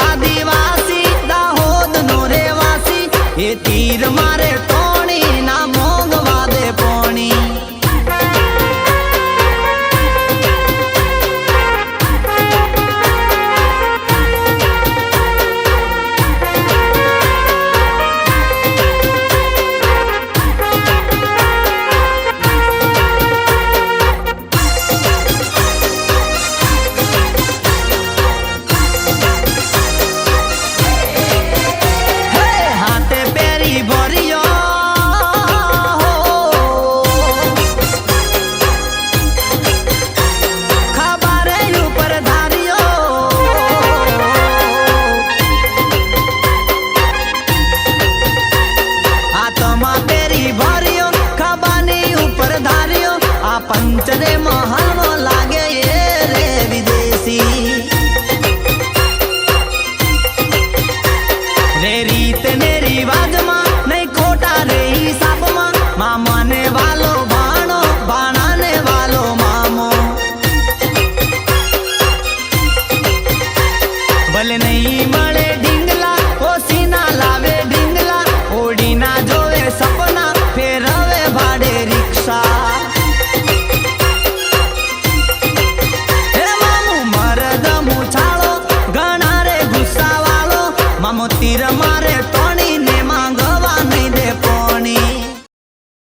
આદિવાસી દાહોદ નો રેવાસી એ તીર મારે તોણી ના મોંઘવા દે પોણી पंचरे महल लागे ये रे विदेशी रे रीत ने रिवाज में नहीं खोटा रे हिसाब में मामा ने वालो भाणो बाणा ने वालो मामो भले नहीं मळे ढींगला ओसी ना लावे ढींगला ओडी ना जोवे सपना फेरवे भाड़े रिक्शा मामो तीर मारे तो